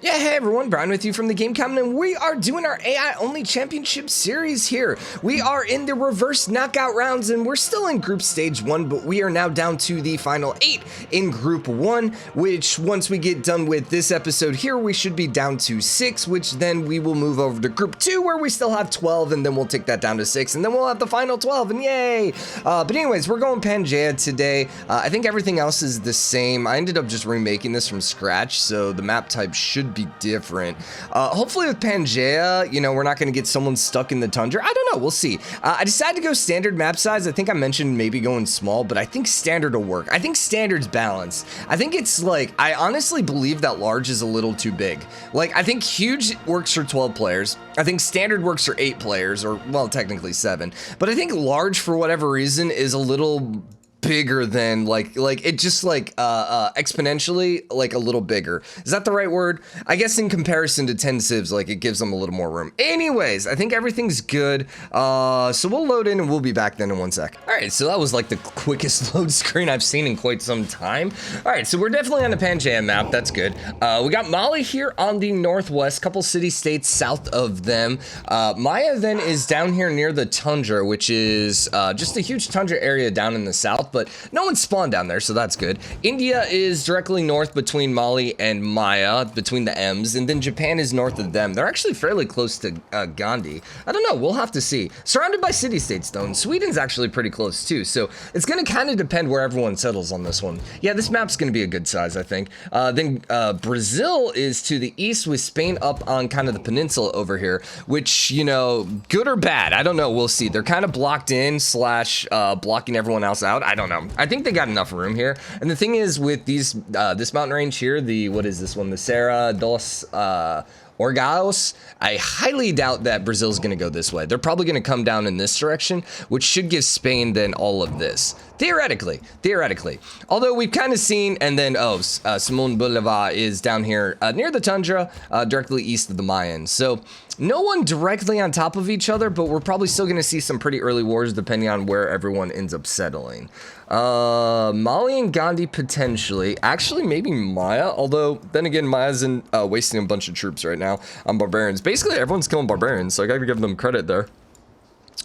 Yeah, hey everyone, Brian with you from the Game.com, and we are doing our AI-only championship series here. We are in the reverse knockout rounds, and we're still in group stage 1, but we are now down to the final 8 in group 1, which once we get done with this episode here, we should be down to 6, which then we will move over to group 2, where we still have 12, and then we'll take that down to 6, and then we'll have the final 12, and yay! But anyways, we're going Pangaea today. I think everything else is the same. I ended up just remaking this from scratch, so the map type should be different. Hopefully with Pangaea, you know, we're not going to get someone stuck in the tundra. I don't know. We'll see. I decided to go standard map size. I think I mentioned maybe going small, but I think standard will work. I think standard's balanced. I think it's like, I honestly believe that large is a little too big. Like, I think huge works for 12 players. I think standard works for 8 players, or, well, technically 7. But I think large, for whatever reason, is a little bigger than like it just like exponentially like a little bigger. Is that the right word? I guess in comparison to 10 civs, like it gives them a little more room. Anyways, I think everything's good. So we'll load in and we'll be back then in 1 sec. All right, so that was like the quickest load screen I've seen in quite some time. All right, so we're definitely on the Pangaea map. That's good. We got Mali here on the northwest, couple city-states south of them. Maya then is down here near the tundra, which is just a huge tundra area down in the south, but no one spawned down there, so that's good. India is directly north between Mali and Maya, between the M's, and then Japan is north of them. They're actually fairly close to Gandhi. I don't know, we'll have to see. Surrounded by city-states, though, and Sweden's actually pretty close, too, so it's going to kind of depend where everyone settles on this one. Yeah, this map's going to be a good size, I think. Then Brazil is to the east, with Spain up on kind of the peninsula over here, which, you know, good or bad, I don't know, we'll see. They're kind of blocked in / blocking everyone else out. I don't know. I think they got enough room here. And the thing is with these, this mountain range here, what is this one? The Serra dos Orgaos, I highly doubt that Brazil's going to go this way. They're probably going to come down in this direction, which should give Spain then all of this. Theoretically. Although we've kind of seen, and then, Simón Bolívar is down here near the tundra, directly east of the Mayan. So no one directly on top of each other, but we're probably still going to see some pretty early wars depending on where everyone ends up settling. Mali and Gandhi potentially. Actually, maybe Maya, although then again, Maya's wasting a bunch of troops right now on barbarians. Basically, everyone's killing barbarians, so I gotta give them credit there.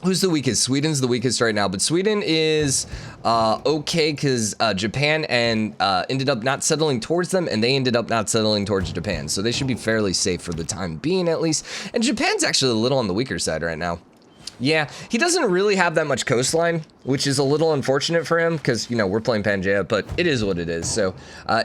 Who's the weakest? Sweden's the weakest right now, but Sweden is okay because Japan ended up not settling towards them, and they ended up not settling towards Japan, so they should be fairly safe for the time being at least. And Japan's actually a little on the weaker side right now. Yeah, he doesn't really have that much coastline, which is a little unfortunate for him because, you know, we're playing Pangaea, but it is what it is. So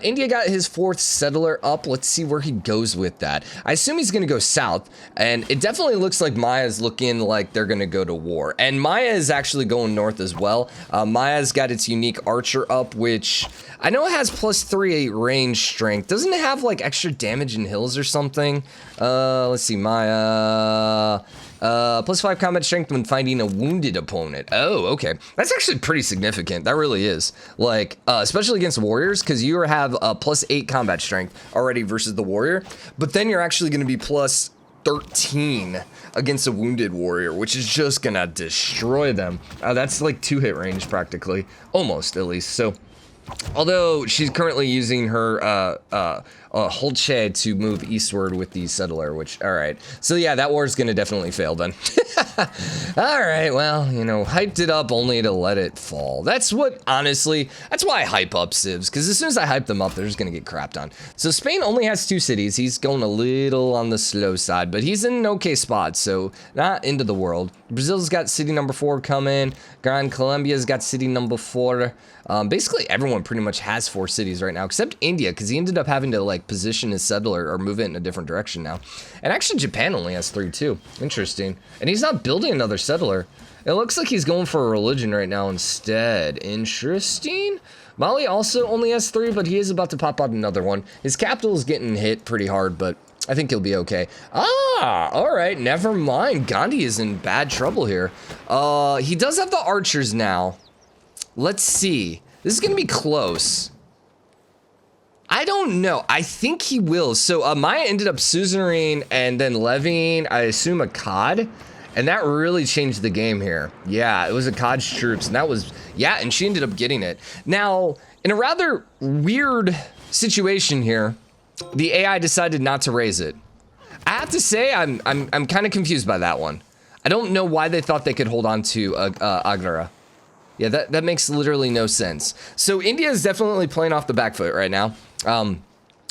India got his 4th settler up. Let's see where he goes with that. I assume he's going to go south, and it definitely looks like Maya's looking like they're going to go to war. And Maya is actually going north as well. Maya's got its unique archer up, which I know it has +3 range strength. Doesn't it have like extra damage in hills or something? Let's see, Maya... +5 combat strength when finding a wounded opponent. Oh, okay. That's actually pretty significant. That really is. Like, especially against warriors, because you have +8 combat strength already versus the warrior, but then you're actually going to be +13 against a wounded warrior, which is just going to destroy them. That's like 2-hit range practically. Almost, at least. So, although she's currently using her Holche to move eastward with the settler, which, all right. So yeah, that war is going to definitely fail then. All right, well, you know, hyped it up only to let it fall. That's what, honestly, that's why I hype up civs, because as soon as I hype them up, they're just going to get crapped on. So Spain only has 2 cities. He's going a little on the slow side, but he's in an okay spot, so not into the world. Brazil's got city number 4 coming. Gran, Colombia's got city number 4. Basically, everyone pretty much has 4 cities right now, except India, because he ended up having to, like, position his settler or move it in a different direction now. And actually, Japan only has 3, too. Interesting. And he's not building another settler. It looks like he's going for a religion right now instead. Interesting. Mali also only has 3, but he is about to pop out another one. His capital is getting hit pretty hard, but I think he'll be okay. Ah, all right, never mind. Gandhi is in bad trouble here. He does have the archers now. Let's see. This is going to be close. I don't know. I think he will. So Maya ended up suzerain and then levying, I assume, a Cod. And that really changed the game here. Yeah, it was a Cod's troops. And that was, yeah, and she ended up getting it. Now, in a rather weird situation here, the AI decided not to raise it. I have to say, I'm kind of confused by that one. I don't know why they thought they could hold on to Agra. Yeah, that makes literally no sense. So India is definitely playing off the back foot right now.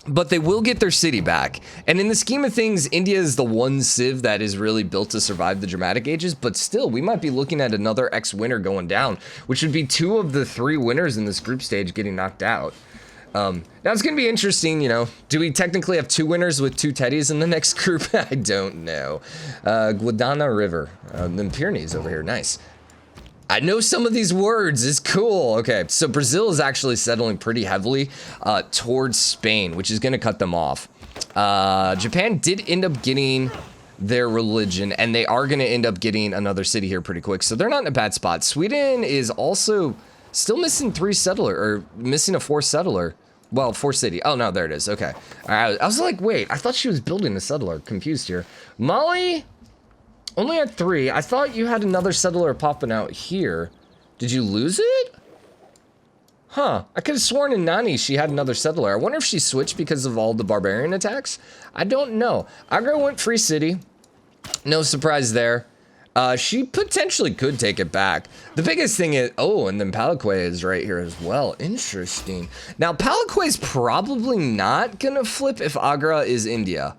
But they will get their city back. And in the scheme of things, India is the one civ that is really built to survive the dramatic ages. But still, we might be looking at another ex-winner going down, which would be 2 of the 3 winners in this group stage getting knocked out. Now it's going to be interesting, you know. Do we technically have 2 winners with 2 teddies in the next group? I don't know. Guadana River. The Pyrenees over here. Nice. I know some of these words. Is cool. Okay, so Brazil is actually settling pretty heavily towards Spain, which is going to cut them off. Japan did end up getting their religion, and they are going to end up getting another city here pretty quick, so they're not in a bad spot. Sweden is also still missing 3 settler, or missing a 4th settler. Well, 4 city. Oh, no, there it is. Okay. All right, I was like, wait, I thought she was building a settler. Confused here. Mali only had 3. I thought you had another settler popping out here. Did you lose it? Huh. I could have sworn in Nani she had another settler. I wonder if she switched because of all the barbarian attacks. I don't know. Agra went free city. No surprise there. She potentially could take it back. The biggest thing is, oh, and then Palikwe is right here as well. Interesting. Now, Palikwe is probably not going to flip if Agra is India.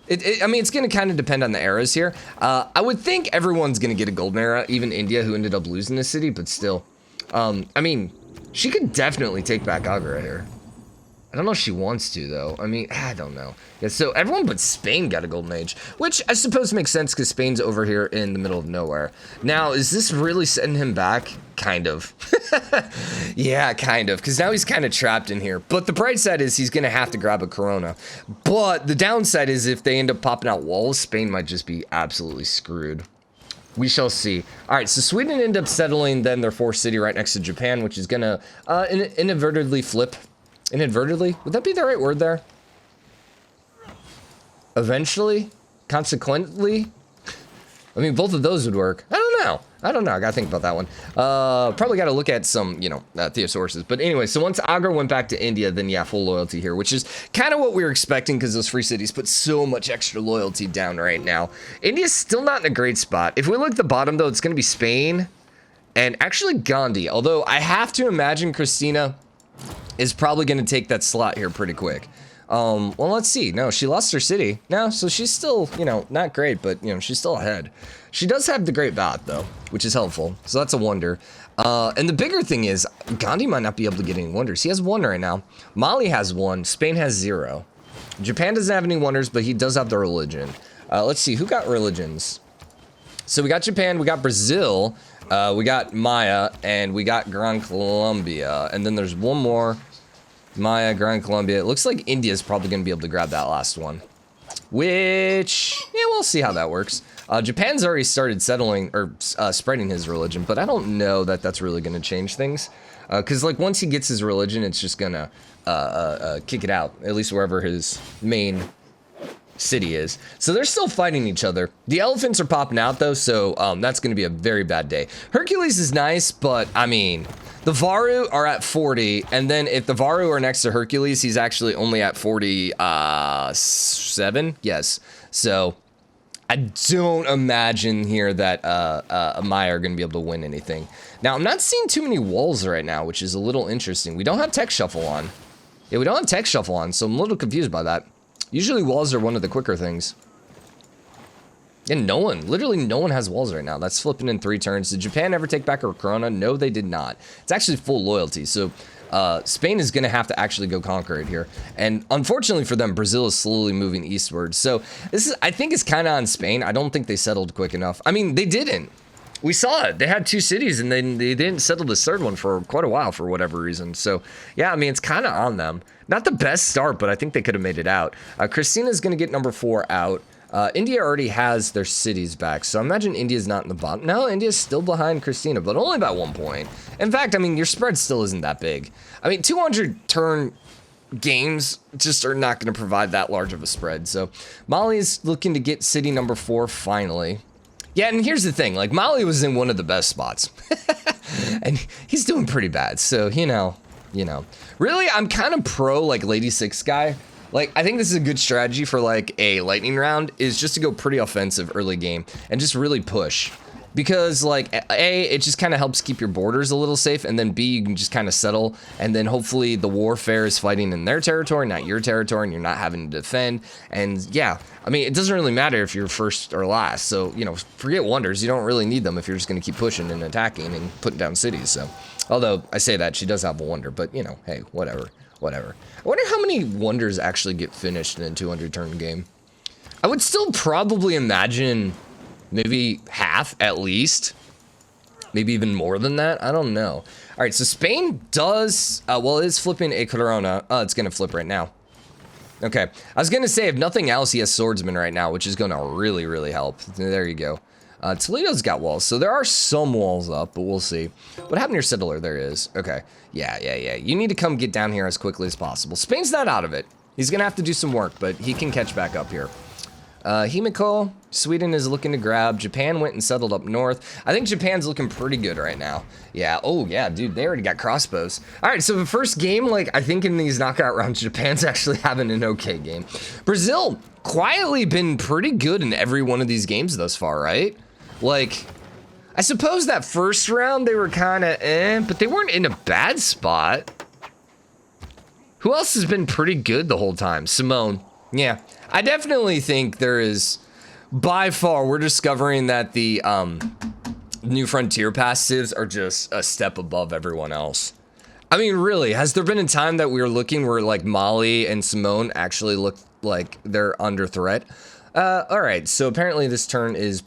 I mean, it's going to kind of depend on the eras here. I would think everyone's going to get a golden era, even India, who ended up losing the city, but still. I mean, she could definitely take back Agra here. I don't know if she wants to, though. I mean, I don't know. Yeah, so everyone but Spain got a golden age, which I suppose makes sense because Spain's over here in the middle of nowhere. Now, is this really setting him back? Kind of. Yeah, kind of, because now he's kind of trapped in here. But the bright side is he's going to have to grab a Corona. But the downside is if they end up popping out walls, Spain might just be absolutely screwed. We shall see. All right, so Sweden ended up settling then their 4th city right next to Japan, which is going to inadvertently flip. Inadvertently? Would that be the right word there? Eventually? Consequently? I mean, both of those would work. I don't know. I gotta think about that one. Probably gotta look at some, you know, theosauruses. But anyway, so once Agra went back to India, then yeah, full loyalty here, which is kind of what we were expecting because those free cities put so much extra loyalty down right now. India's still not in a great spot. If we look at the bottom, though, it's gonna be Spain and actually Gandhi. Although I have to imagine Kristina is probably going to take that slot here pretty quick. Well, let's see. No, she lost her city. No, so she's still, you know, not great, but, you know, she's still ahead. She does have the Great Bath, though, which is helpful. So that's a wonder. And the bigger thing is, Gandhi might not be able to get any wonders. He has 1 right now. Mali has 1. Spain has 0. Japan doesn't have any wonders, but he does have the religion. Let's see. Who got religions? So we got Japan. We got Brazil. We got Maya, and we got Gran Colombia, and then there's one more. Maya, Gran Colombia. It looks like India's probably going to be able to grab that last one, which, yeah, we'll see how that works. Japan's already started settling, or spreading his religion, but I don't know that that's really going to change things, because, like, once he gets his religion, it's just going to kick it out, at least wherever his main city is. So they're still fighting each other. The elephants are popping out though, so that's going to be a very bad day. Hercules is nice, but I mean, the Varu are at 40, and then if the Varu are next to Hercules, he's actually only at 47. Yes. So I don't imagine here that Maya are going to be able to win anything. Now, I'm not seeing too many walls right now, which is a little interesting. We don't have tech shuffle on. Yeah, we don't have tech shuffle on, so I'm a little confused by that. Usually walls are one of the quicker things. And no one, literally no one has walls right now. That's flipping in 3 turns. Did Japan ever take back a Corona? No, they did not. It's actually full loyalty. So Spain is going to have to actually go conquer it here. And unfortunately for them, Brazil is slowly moving eastward. So this is, I think it's kind of on Spain. I don't think they settled quick enough. I mean, they didn't. We saw it. They had 2 cities and then they didn't settle this 3rd one for quite a while for whatever reason. So yeah, I mean, it's kind of on them. Not the best start, but I think they could have made it out. Kristina is going to get number 4 out. India already has their cities back, so I imagine India's not in the bottom. No, India's still behind Kristina, but only by 1 point. In fact, I mean, your spread still isn't that big. I mean, 200 turn games just are not going to provide that large of a spread. So Mali is looking to get city number 4 finally. Yeah, and here's the thing. Like, Mali was in one of the best spots. And he's doing pretty bad, so, you know. Really, I'm kind of pro, like, Lady Six guy. Like, I think this is a good strategy for like a lightning round, is just to go pretty offensive early game and just really push. Because like A, it just kind of helps keep your borders a little safe, and then B, you can just kind of settle, and then hopefully the warfare is fighting in their territory, not your territory, and you're not having to defend. And yeah, I mean, it doesn't really matter if you're first or last. So, you know, forget wonders. You don't really need them if you're just going to keep pushing and attacking and putting down cities. So, although I say that, she does have a wonder, but you know, hey, whatever. I wonder how many wonders actually get finished in a 200 turn game. I would still probably imagine maybe half at least, maybe even more than that. I don't know. All right, so Spain does, well, it is flipping a corona. It's gonna flip right now. Okay, I was gonna say, if nothing else, he has swordsman right now, which is gonna really, really help. There you go. Toledo's got walls, so there are some walls up, but we'll see. What happened to your settler? There is. Okay, yeah. You need to come get down here as quickly as possible. Spain's not out of it. He's gonna have to do some work, but he can catch back up here. Himiko, Sweden is looking to grab. Japan went and settled up north. I think Japan's looking pretty good right now. Yeah, oh yeah, dude, they already got crossbows. All right, so the first game, like, I think in these knockout rounds, Japan's actually having an okay game. Brazil, quietly been pretty good in every one of these games thus far, right? Like, I suppose that first round they were kind of but they weren't in a bad spot. Who else has been pretty good the whole time? Simón. Yeah, I definitely think there is, by far, we're discovering that the New Frontier passives are just a step above everyone else. I mean, really, has there been a time that we were looking where like Mali and Simón actually look like they're under threat? All right, so apparently this turn is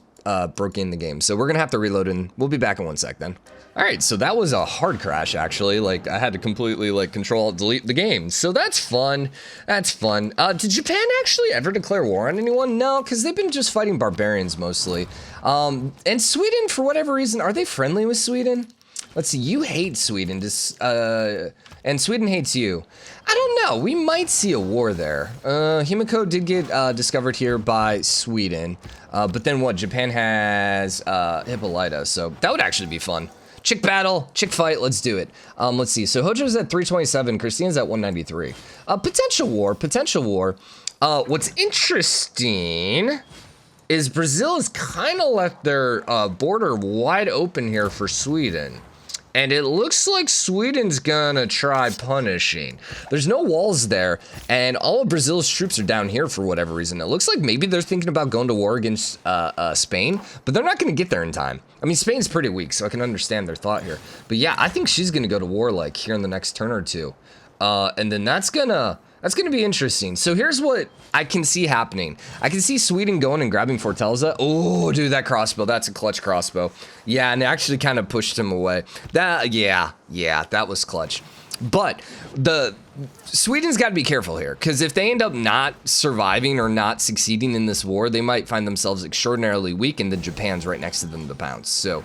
broken the game, so we're gonna have to reload, and we'll be back in 1 sec then. All right, so that was a hard crash, actually. Like, I had to completely, like, delete the game. So that's fun. That's fun. Did Japan actually ever declare war on anyone? No, because they've been just fighting barbarians mostly. And Sweden, for whatever reason, are they friendly with Sweden? Let's see, you hate Sweden, and Sweden hates you. I don't know, we might see a war there. Himiko did get discovered here by Sweden. But then what, Japan has Hippolyta, so that would actually be fun. Chick battle, chick fight, let's do it. Let's see, so Hojo's at 327, Kristina's at 193. Potential war. What's interesting is Brazil has kind of left their border wide open here for Sweden. And it looks like Sweden's gonna try punishing. There's no walls there, and all of Brazil's troops are down here for whatever reason. It looks like maybe they're thinking about going to war against Spain, but they're not gonna get there in time. I mean, Spain's pretty weak, so I can understand their thought here. But yeah, I think she's gonna go to war like here in the next turn or two. And then that's gonna be interesting. So here's what I can see happening. I can see Sweden going and grabbing Fortaleza. Oh, dude, that crossbow, that's a clutch crossbow. Yeah, and it actually kind of pushed him away. Yeah, that was clutch. But Sweden's got to be careful here, because if they end up not surviving or not succeeding in this war, they might find themselves extraordinarily weak, and then Japan's right next to them to pounce. So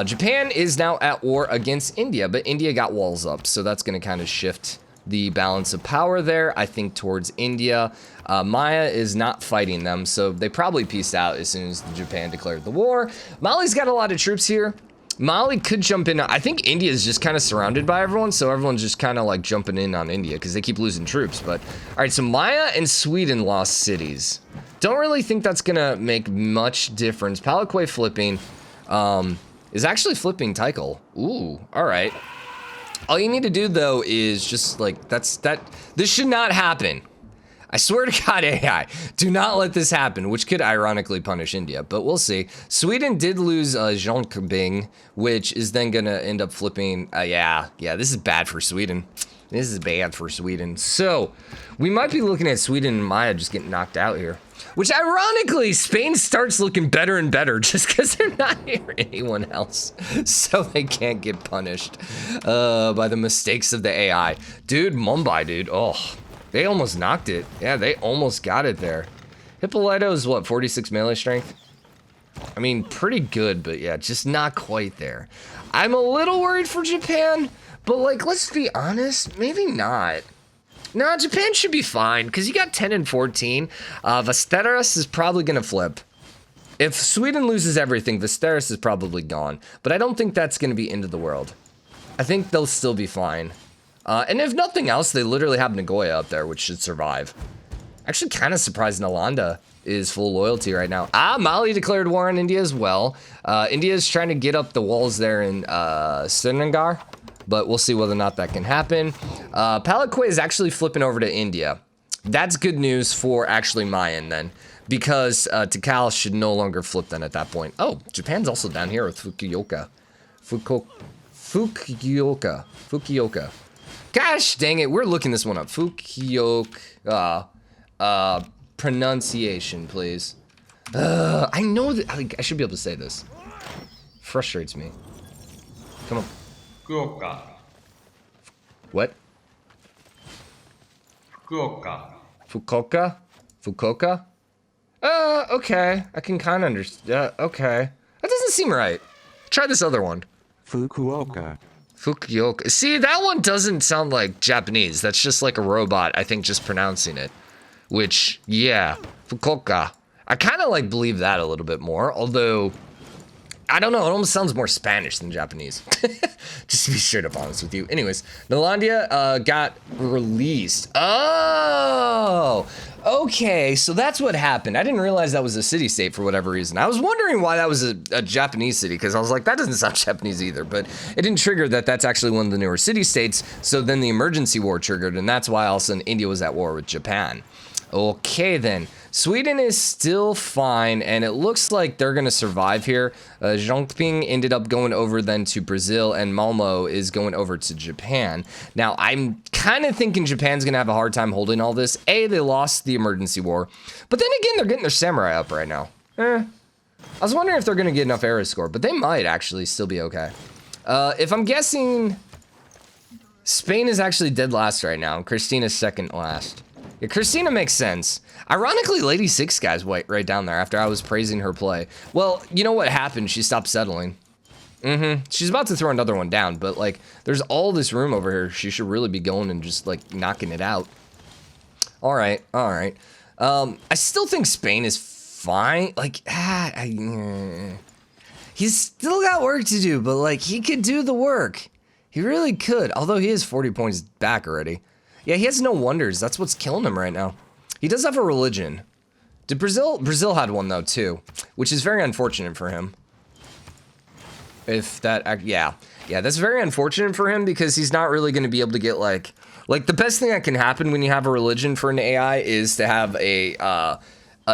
Japan is now at war against India, but India got walls up, so that's going to kind of shift the balance of power there, I think, towards India. Maya is not fighting them, so they probably peaced out as soon as Japan declared the war. Mali's got a lot of troops here. Mali could jump in. I think India is just kind of surrounded by everyone, so everyone's just kind of like jumping in on India because they keep losing troops. But all right, so Maya and Sweden lost cities. Don't really think that's gonna make much difference. Palaquay flipping is actually flipping Tikal. Ooh, all right. All you need to do though is just like this should not happen. I swear to God, AI, do not let this happen, which could ironically punish India, but we'll see. Sweden did lose Jönköping, which is then gonna end up flipping. Yeah, this is bad for Sweden. This is bad for Sweden. So we might be looking at Sweden and Maya just getting knocked out here. Which ironically, Spain starts looking better and better just because they're not near anyone else. So they can't get punished by the mistakes of the AI. Dude, Mumbai, dude. Oh, they almost knocked it. Yeah, they almost got it there. Hippolyta is what, 46 melee strength? I mean, pretty good, but yeah, just not quite there. I'm a little worried for Japan, but like, let's be honest, maybe not. No, Japan should be fine, because you got 10 and 14. Västerås is probably going to flip. If Sweden loses everything, Västerås is probably gone. But I don't think that's going to be end of the world. I think they'll still be fine. And if nothing else, they literally have Nagoya up there, which should survive. Actually, kind of surprised Nalanda is full loyalty right now. Mali declared war on India as well. India is trying to get up the walls there in Srinagar, but we'll see whether or not that can happen. Palikwe is actually flipping over to India. That's good news for actually Mayan then, because Tikal should no longer flip then at that point. Oh, Japan's also down here with Fukuoka. Fukuoka. Gosh dang it, we're looking this one up. Fukuoka. Pronunciation, please. I know that I should be able to say this. Frustrates me. Come on. Fukuoka. What? Fukuoka? Okay. I can kind of understand. Okay. That doesn't seem right. Try this other one. Fukuoka. See, that one doesn't sound like Japanese. That's just like a robot, I think, just pronouncing it. Which, yeah, Fukuoka. I kind of like believe that a little bit more, although, I don't know, it almost sounds more Spanish than Japanese. Just to be straight up honest with you. Anyways, Nalandia got released. Oh, okay, so that's what happened. I didn't realize that was a city-state for whatever reason. I was wondering why that was a Japanese city, because I was like, that doesn't sound Japanese either, but it didn't trigger that that's actually one of the newer city-states, so then the emergency war triggered, and that's why all of a sudden India was at war with Japan. Okay then, Sweden is still fine, and it looks like they're gonna survive here. Zhongping ended up going over then to Brazil, and Malmo is going over to Japan. Now, I'm kind of thinking Japan's gonna have a hard time holding all this. A, they lost the emergency war, but then again, they're getting their samurai up right now. I was wondering if they're gonna get enough era score, but they might actually still be okay. If I'm guessing, Spain is actually dead last right now. Kristina's second last. Yeah, Kristina makes sense. Ironically, Lady Six Guy's right down there after I was praising her play. Well, you know what happened? She stopped settling. She's about to throw another one down, but like, there's all this room over here. She should really be going and just like knocking it out. All right. I still think Spain is fine. Like, he's still got work to do, but like, he could do the work. He really could, although he is 40 points back already. Yeah, he has no wonders. That's what's killing him right now. He does have a religion. Did Brazil had one though too, which is very unfortunate for him. If that, yeah, that's very unfortunate for him because he's not really going to be able to get like the best thing that can happen when you have a religion for an AI is to have a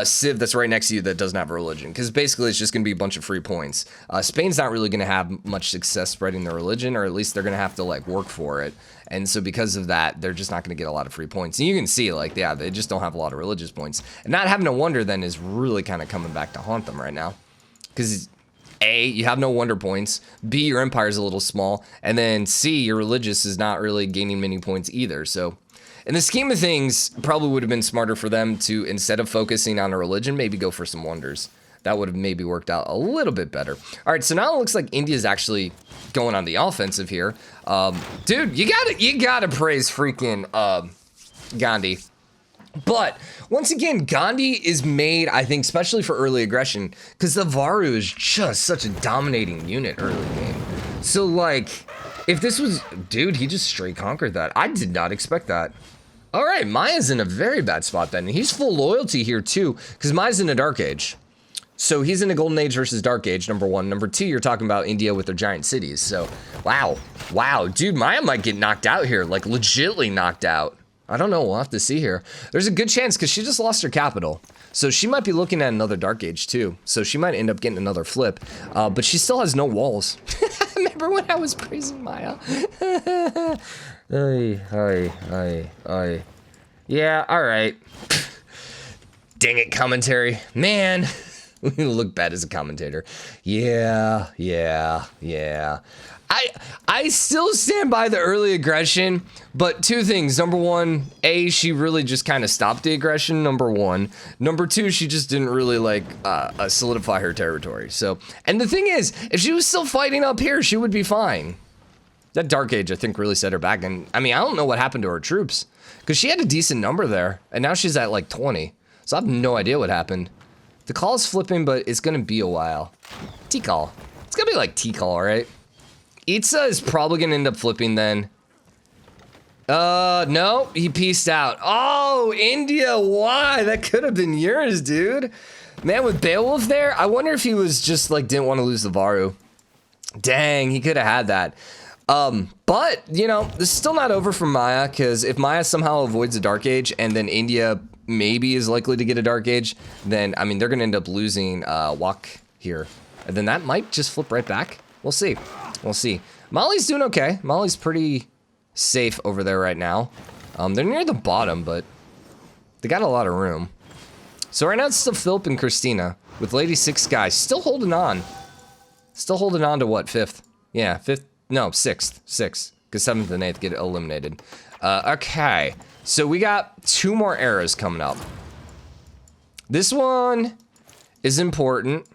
civ that's right next to you that doesn't have a religion, because basically it's just going to be a bunch of free points. Spain's not really going to have much success spreading their religion, or at least they're going to have to like work for it. And so because of that, they're just not going to get a lot of free points. And you can see, like, yeah, they just don't have a lot of religious points. And not having a wonder then is really kind of coming back to haunt them right now. Because A, you have no wonder points. B, your empire's a little small. And then C, your religious is not really gaining many points either. So in the scheme of things, probably would have been smarter for them to, instead of focusing on a religion, maybe go for some wonders. That would have maybe worked out a little bit better. All right, so now it looks like India's actually going on the offensive here. Dude, you gotta praise freaking Gandhi. But once again, Gandhi is made, I think, especially for early aggression, because the Varu is just such a dominating unit early game. So like, if this was, dude, he just straight conquered that. I did not expect that. All right, Maya's in a very bad spot then. He's full loyalty here too, because Maya's in a dark age. So he's in a golden age versus dark age, number one. Number two, you're talking about India with their giant cities. So, wow, dude, Maya might get knocked out here, like legitly knocked out. I don't know, we'll have to see here. There's a good chance because she just lost her capital. So she might be looking at another dark age too. So she might end up getting another flip, but she still has no walls. Remember when I was praising Maya? Yeah, all right. Dang it, commentary. Man. We look bad as a commentator. Yeah. I still stand by the early aggression, but two things. Number one, A, she really just kind of stopped the aggression, number one. Number two, she just didn't really like solidify her territory. So, and the thing is, if she was still fighting up here, she would be fine. That Dark Age, I think, really set her back. And I mean, I don't know what happened to her troops, because she had a decent number there, and now she's at like 20. So I have no idea what happened. The call's flipping, but it's gonna be a while. T-call. It's gonna be like T-call, right? Itza is probably gonna end up flipping then. No, he pieced out. Oh, India, why? That could have been yours, dude. Man, with Beowulf there, I wonder if he was just like didn't want to lose the Varu. Dang, he could have had that. But, you know, this is still not over for Maya, because if Maya somehow avoids a Dark Age, and then India maybe is likely to get a Dark Age, then, I mean, they're going to end up losing Wak here. And then that might just flip right back. We'll see. We'll see. Mali's doing okay. Mali's pretty safe over there right now. They're near the bottom, but they got a lot of room. So right now it's still Philip and Kristina, with Lady Six Guy still holding on. Still holding on to what, 5th? Yeah, 5th. No, 6th. 6th. Because 7th and 8th get eliminated. Okay. So we got 2 more eras coming up. This one is important.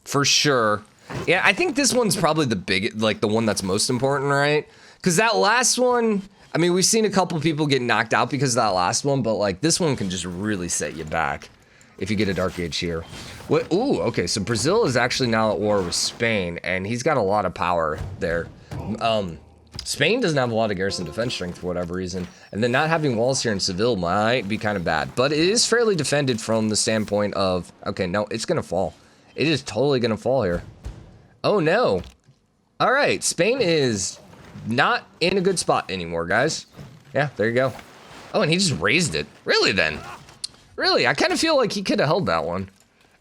For sure. Yeah, I think this one's probably the big, like the one that's most important, right? Because that last one, I mean, we've seen a couple people get knocked out because of that last one, but like this one can just really set you back if you get a Dark Age here. What? Ooh, okay, so Brazil is actually now at war with Spain, and he's got a lot of power there. Spain doesn't have a lot of garrison defense strength for whatever reason, and then not having walls here in Seville might be kind of bad, but it is fairly defended from the standpoint of, okay, no, it's gonna fall. It is totally gonna fall here. Oh no. All right, Spain is not in a good spot anymore, guys. Yeah, there you go. Oh, and he just raised it. Really then? Really, I kind of feel like he could have held that one.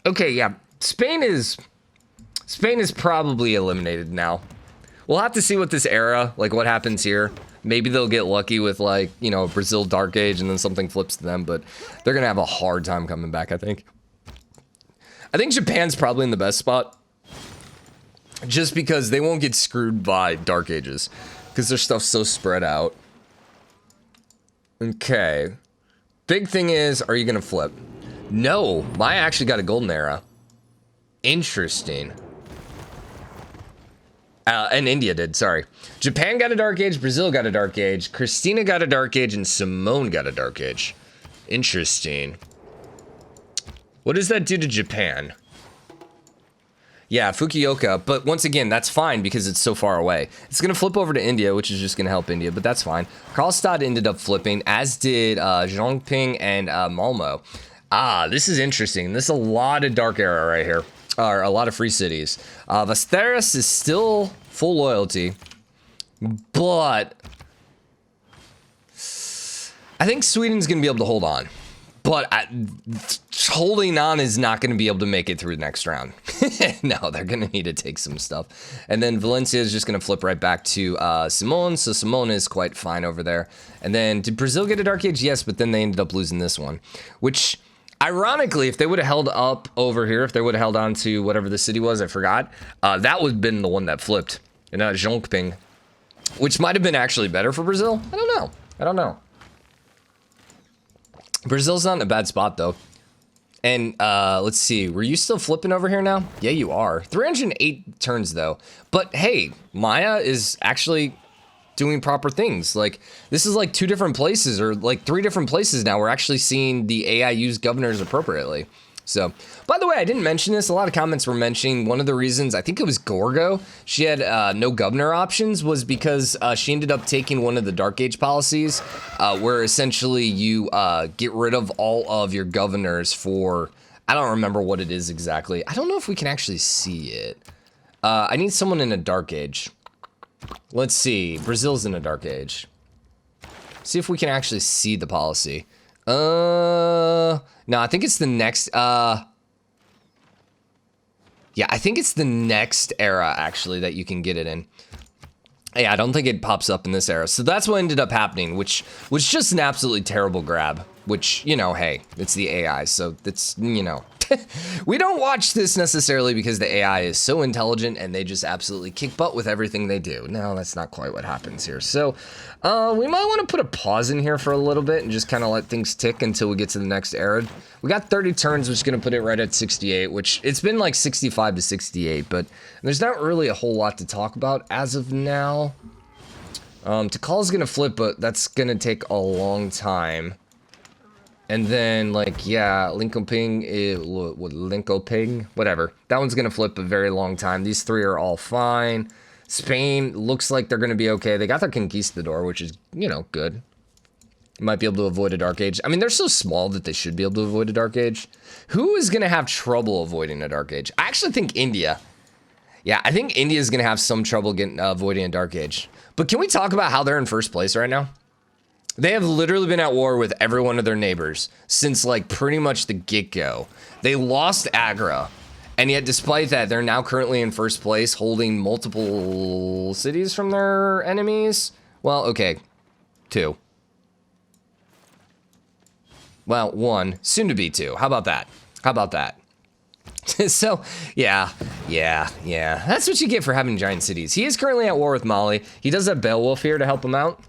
Okay, yeah, Spain is probably eliminated now. We'll have to see what this era, like what happens here. Maybe they'll get lucky with like, you know, Brazil Dark Age and then something flips to them, but they're gonna have a hard time coming back, I think. I think Japan's probably in the best spot. Just because they won't get screwed by Dark Ages. Because their stuff's so spread out. Okay. Big thing is, are you going to flip? No. Maya actually got a golden era. Interesting. And India did, sorry. Japan got a Dark Age, Brazil got a Dark Age, Kristina got a Dark Age, and Simón got a Dark Age. Interesting. What does that do to Japan? Yeah, Fukuoka, but once again, that's fine because it's so far away. It's going to flip over to India, which is just going to help India, but that's fine. Karlstad ended up flipping, as did Zhongping and Malmo. Ah, this is interesting. This is a lot of Dark Era right here, or a lot of free cities. Västerås is still full loyalty, but I think Sweden's going to be able to hold on. But holding on is not going to be able to make it through the next round. No, they're going to need to take some stuff. And then Valencia is just going to flip right back to Simón. So Simón is quite fine over there. And then did Brazil get a Dark Age? Yes, but then they ended up losing this one. Which, ironically, if they would have held up over here, if they would have held on to whatever the city was, I forgot, that would have been the one that flipped. And not Zhongping. Which might have been actually better for Brazil. I don't know. I don't know. Brazil's not in a bad spot, though. And, let's see. Were you still flipping over here now? Yeah, you are. 308 turns, though. But, hey, Maya is actually doing proper things. Like, this is like 2 different places, or like 3 different places now. We're actually seeing the AI use governors appropriately. So, by the way, I didn't mention this. A lot of comments were mentioning one of the reasons, I think it was Gorgo, she had no governor options, was because she ended up taking one of the Dark Age policies, where essentially you get rid of all of your governors for, I don't remember what it is exactly. I don't know if we can actually see it. I need someone in a Dark Age. Let's see. Brazil's in a Dark Age. See if we can actually see the policy. No, I think it's the next, yeah, I think it's the next era, actually, that you can get it in. Yeah, I don't think it pops up in this era. So that's what ended up happening, which was just an absolutely terrible grab, which, you know, hey, it's the AI, so it's, you know. We don't watch this necessarily because the AI is so intelligent and they just absolutely kick butt with everything they do. No, that's not quite what happens here. So we might want to put a pause in here for a little bit and just kind of let things tick until we get to the next era. We got 30 turns, which is going to put it right at 68, which it's been like 65 to 68, but there's not really a whole lot to talk about as of now. Tikal's going to flip, but that's going to take a long time. And then, like, yeah, Linkoping, whatever. That one's going to flip a very long time. These 3 are all fine. Spain looks like they're going to be okay. They got their conquistador, which is, you know, good. Might be able to avoid a dark age. I mean, they're so small that they should be able to avoid a dark age. Who is going to have trouble avoiding a dark age? I actually think India. Yeah, I think India is going to have some trouble avoiding a dark age. But can we talk about how they're in first place right now? They have literally been at war with every one of their neighbors since like pretty much the get-go. They lost Agra, and yet despite that, they're now currently in first place, holding multiple cities from their enemies. Well, okay, 2. Well, 1, soon to be 2. How about that? How about that? So, yeah. That's what you get for having giant cities. He is currently at war with Mali. He does have Beowulf here to help him out.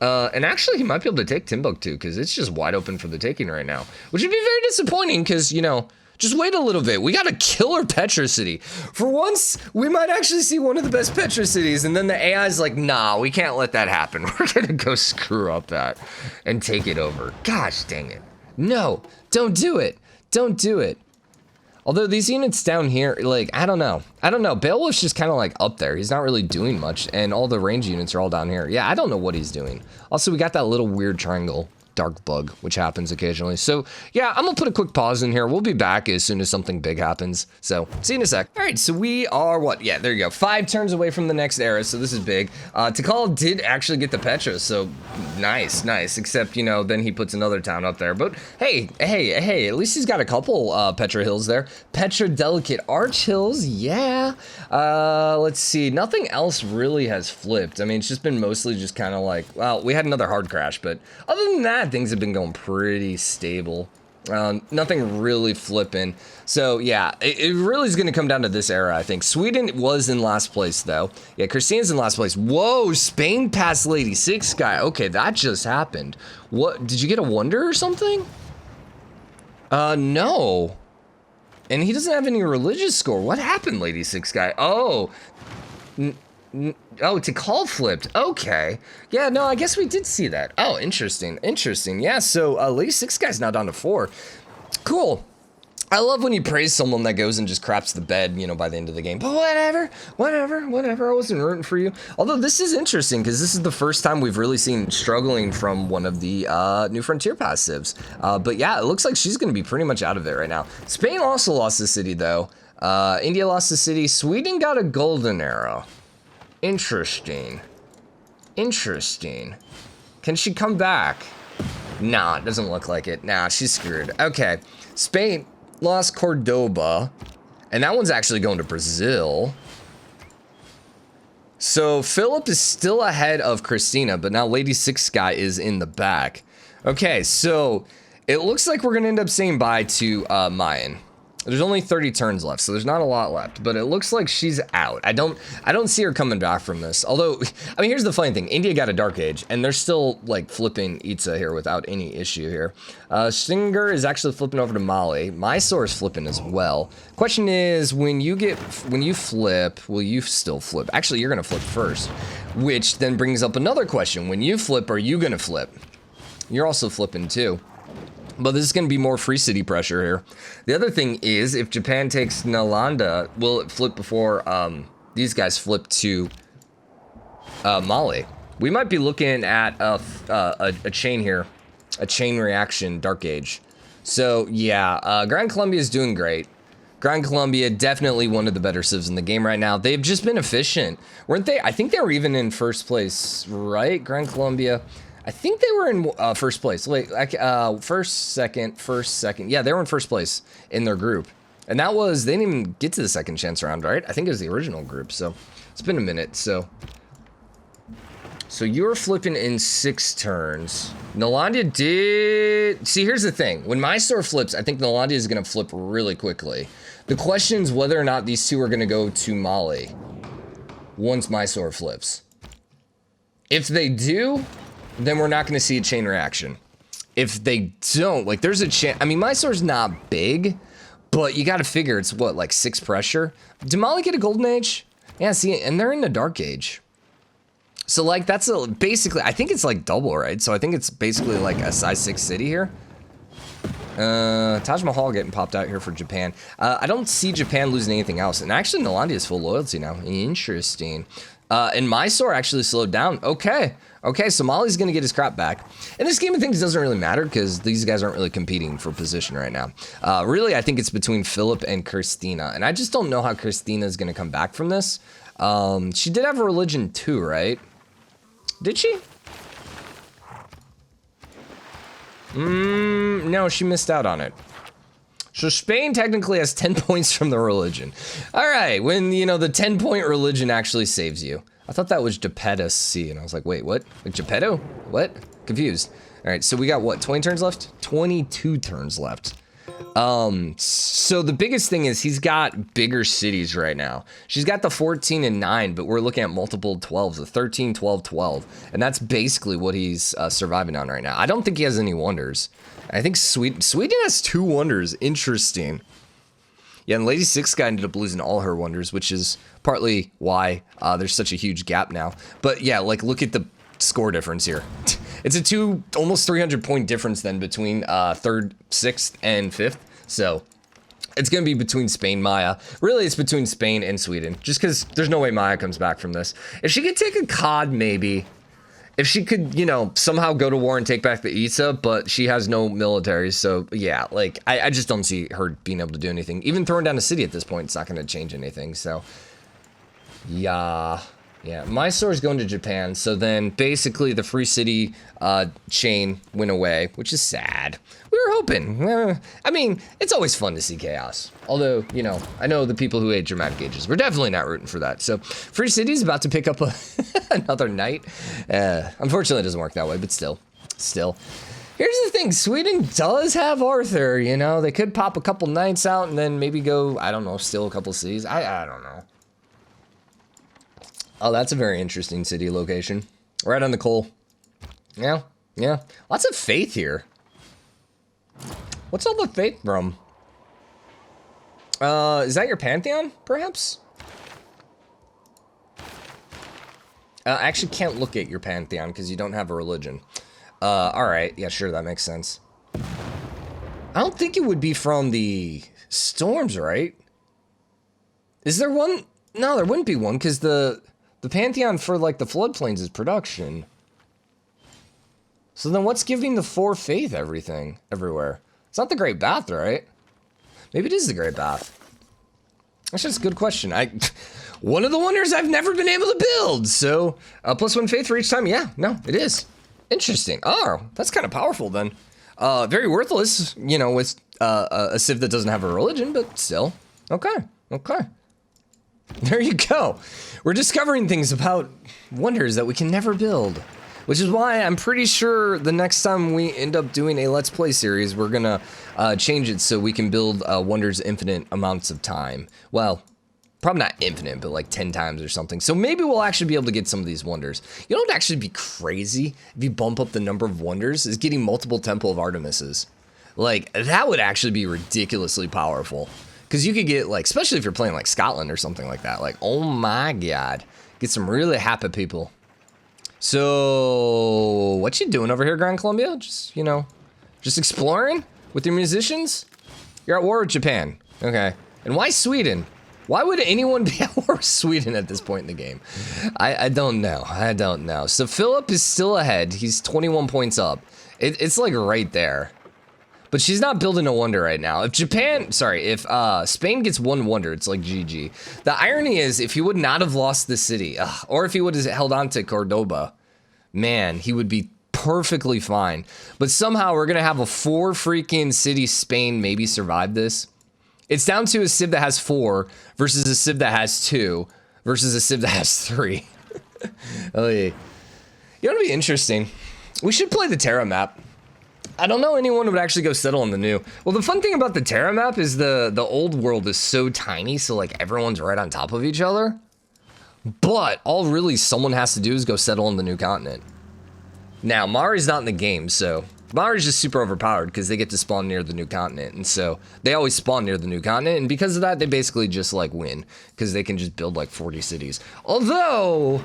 And actually, he might be able to take Timbuktu because it's just wide open for the taking right now. Which would be very disappointing because, you know, just wait a little bit. We got a killer Petra city. For once, we might actually see one of the best Petra cities. And then the AI's like, nah, we can't let that happen. We're going to go screw up that and take it over. Gosh dang it. No, don't do it. Don't do it. Although these units down here, like, I don't know. Beowulf's just kind of like up there. He's not really doing much. And all the range units are all down here. Yeah, I don't know what he's doing. Also, we got that little weird triangle dark bug, which happens occasionally. So yeah, I'm gonna put a quick pause in here. We'll be back as soon as something big happens. So see you in a sec. All right, so we are what? Yeah, there you go. 5 turns away from the next era. So this is big. Tikal did actually get the Petra. So nice. Except, you know, then he puts another town up there. But hey, at least he's got a couple Petra hills there. Petra Delicate Arch Hills. Yeah. Let's see. Nothing else really has flipped. I mean, it's just been mostly just kind of like, well, we had another hard crash, but other than that, things have been going pretty stable. Nothing really flipping. So yeah, it really is going to come down to this era, I think. Sweden was in last place though. Yeah, Kristina's in last place. Whoa, Spain passed Lady Six guy. Okay, that just happened. What, did you get a wonder or something? No. And he doesn't have any religious score. What happened, Lady Six guy? Oh. Oh, Tikal flipped. Okay. Yeah, no, I guess we did see that. Oh, interesting. Yeah, so Lady Six guy's now down to 4. Cool. I love when you praise someone that goes and just craps the bed, you know, by the end of the game. But whatever. I wasn't rooting for you. Although this is interesting because this is the first time we've really seen struggling from one of the New Frontier passives. But yeah, it looks like she's going to be pretty much out of there right now. Spain also lost the city, though. India lost the city. Sweden got a golden era. Interesting. Can she come back? Nah, it doesn't look like it. Nah, she's screwed. Okay. Spain lost Cordoba. And that one's actually going to Brazil. So Philip is still ahead of Kristina, but now Lady Six guy is in the back. Okay, so it looks like we're going to end up saying bye to Mayan. There's only 30 turns left, so there's not a lot left, but it looks like she's out. I don't see her coming back from this. Although, I mean, here's the funny thing. India got a Dark Age, and they're still, like, flipping Itza here without any issue here. Stinger is actually flipping over to Mali. Mysore is flipping as well. Question is, when you flip, will you still flip? Actually, you're going to flip first, which then brings up another question. When you flip, are you going to flip? You're also flipping, too. But this is going to be more free city pressure here. The other thing is, if Japan takes Nalanda, will it flip before these guys flip to Mali? We might be looking at a chain here, a chain reaction Dark Age. So yeah, Gran Colombia is doing great. Gran Colombia, definitely one of the better civs in the game right now. They've just been efficient, weren't they? I think they were even in first place, right? Gran Colombia. I think they were in first place. Wait, first, second. Yeah, they were in first place in their group. And that was, they didn't even get to the second chance round, right? I think it was the original group, so it's been a minute, so you're flipping in 6 turns. Nalanda did, see, here's the thing. When Mysore flips, I think Nalanda is going to flip really quickly. The question is whether or not these two are going to go to Mali once Mysore flips. If they do, then we're not going to see a chain reaction. If they don't, like, there's a chance. I mean, Mysore's not big, but you got to figure it's what, like 6 pressure. Did Mali get a golden age? Yeah, see, and they're in the Dark Age. So, like, that's basically, I think it's like double, right? So I think it's basically like a size 6 city here. Taj Mahal getting popped out here for Japan. I don't see Japan losing anything else. And actually, Nalanda is full loyalty now. Interesting. And Mysore actually slowed down. Okay. Okay, so Mali's going to get his crop back. In this game of things, it doesn't really matter because these guys aren't really competing for position right now. Really, I think it's between Philip and Kristina. And I just don't know how Kristina is going to come back from this. She did have a religion too, right? Did she? No, she missed out on it. So Spain technically has 10 points from the religion. All right, when, you know, the 10-point religion actually saves you. I thought that was Geppetto C, and I was like, wait, what? Like Geppetto? What? Confused. All right, so we got, what, 20 turns left? 22 turns left. So the biggest thing is he's got bigger cities right now. She's got the 14 and 9, but we're looking at multiple 12s, the 13, 12, 12. And that's basically what he's surviving on right now. I don't think he has any wonders. I think Sweden has 2 wonders. Interesting. Yeah, and Lady Six Guy ended up losing all her wonders, which is partly why there's such a huge gap now. But yeah, like look at the score difference here. It's a almost 300-point difference then between 3rd, 6th, and 5th. So it's going to be between Spain, Maya. Really, it's between Spain and Sweden, just because there's no way Maya comes back from this. If she could take a cod, maybe. If she could, you know, somehow go to war and take back the Isa, but she has no military, so yeah, like, I just don't see her being able to do anything. Even throwing down a city at this point, it's not going to change anything, so. Yeah, Mysore's going to Japan, so then basically the free city chain went away, which is sad. We were hoping. I mean, it's always fun to see chaos. Although, you know, I know the people who hate dramatic ages. We're definitely not rooting for that. So, Free City's about to pick up another knight. Unfortunately, it doesn't work that way, but still. Here's the thing. Sweden does have Arthur, you know. They could pop a couple knights out and then maybe go, I don't know, steal a couple cities. I don't know. Oh, that's a very interesting city location. Right on the coal. Yeah. Lots of faith here. What's all the faith from? Is that your pantheon, perhaps? I actually can't look at your pantheon because you don't have a religion. Alright, yeah, sure, that makes sense. I don't think it would be from the storms, right? Is there one? No, there wouldn't be one because the pantheon for, like, the floodplains is production. So then what's giving the 4 faith everywhere? It's not the Great Bath, right? Maybe it is the Great Bath. That's just a good question. One of the wonders I've never been able to build. So, +1 faith for each time. Yeah, no, it is. Interesting. Oh, that's kind of powerful then. Very worthless, you know, with a civ that doesn't have a religion, but still. Okay. There you go. We're discovering things about wonders that we can never build. Which is why I'm pretty sure the next time we end up doing a Let's Play series, we're gonna change it so we can build wonders infinite amounts of time. Well, probably not infinite, but like 10 times or something. So maybe we'll actually be able to get some of these wonders. You know what would actually be crazy if you bump up the number of wonders is getting multiple Temple of Artemises. Like, that would actually be ridiculously powerful. Because you could get, like, especially if you're playing, like, Scotland or something like that. Like, oh my god. Get some really happy people. So, what you doing over here, Gran Colombia? Just, you know, just exploring with your musicians? You're at war with Japan. Okay. And why Sweden? Why would anyone be at war with Sweden at this point in the game? I don't know. So, Philip is still ahead. He's 21 points up. It's, like, right there. But she's not building a wonder right now. If Spain gets 1 wonder, it's like GG. The irony is, if he would not have lost the city, or if he would have held on to Cordoba, man, he would be perfectly fine. But somehow we're gonna have a 4 freaking city Spain maybe survive this. It's down to a civ that has 4 versus a civ that has 2 versus a civ that has 3. Oh yeah. You know what'd be interesting? We should play the Terra map. I don't know anyone would actually go settle on the new. Well, the fun thing about the Terra map is the old world is so tiny, so like everyone's right on top of each other. But all really someone has to do is go settle on the new continent. Now, Mari's not in the game, so Mari's just super overpowered because they get to spawn near the new continent. And so they always spawn near the new continent, and because of that, they basically just like win because they can just build like 40 cities. Although,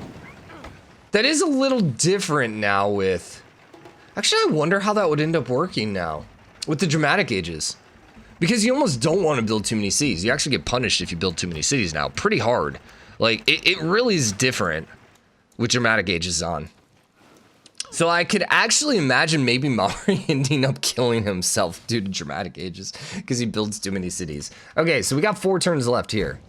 that is a little different now with... Actually, I wonder how that would end up working now with the dramatic ages. Because you almost don't want to build too many cities. You actually get punished if you build too many cities now. Pretty hard. Like, it really is different with dramatic ages on. So I could actually imagine maybe Maori ending up killing himself due to dramatic ages because he builds too many cities. Okay, so we got 4 turns left here.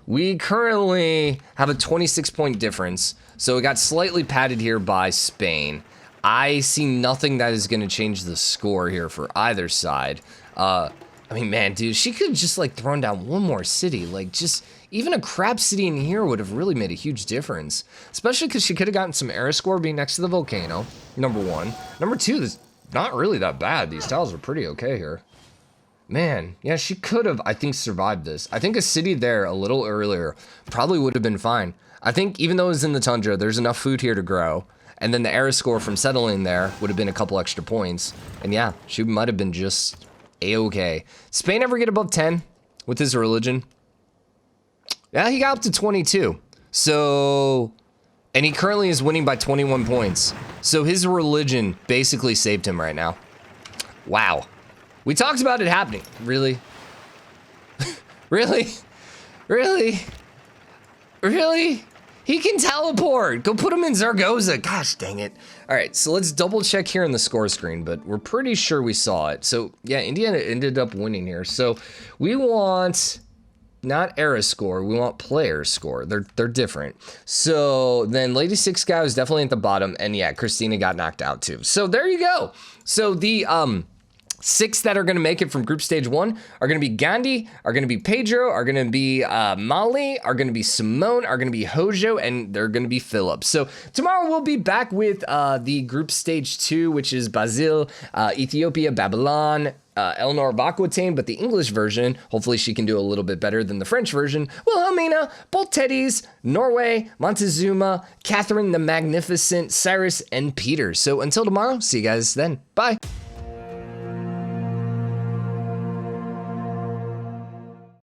We currently have a 26-point difference, so it got slightly padded here by Spain. I see nothing that is going to change the score here for either side. I mean, man, dude, she could have just, like, thrown down one more city. Like, just, even a crap city in here would have really made a huge difference. Especially because she could have gotten some era score being next to the volcano, number 1. Number 2, this not really that bad. These tiles are pretty okay here. Man, yeah, she could have, I think, survived this. I think a city there a little earlier probably would have been fine. I think even though it's in the tundra, there's enough food here to grow. And then the era score from settling there would have been a couple extra points. And yeah, she might have been just a-okay. Spain ever get above 10 with his religion? Yeah, he got up to 22. So, and he currently is winning by 21 points. So his religion basically saved him right now. Wow. We talked about it happening. Really? Really? Really? Really? He can teleport. Go put him in Zaragoza. Gosh dang it. All right, so let's double check here in the score screen, but we're pretty sure we saw it. So yeah, Indiana ended up winning here. So we want not era score, we want player score. They're different. So then Lady Six guy was definitely at the bottom, and yeah, Kristina got knocked out too. So there you go. So the 6 that are going to make it from group stage 1 are going to be Gandhi, are going to be Pedro, are going to be Mali, are going to be Simón, are going to be Hojo, and they're going to be Philip. So tomorrow we'll be back with the group stage 2, which is Basil, Ethiopia, Babylon, Eleanor of Aquitaine, but the English version, hopefully she can do a little bit better than the French version, Wilhelmina, both Teddies, Norway, Montezuma, Catherine the Magnificent, Cyrus, and Peter. So until tomorrow, see you guys then. Bye.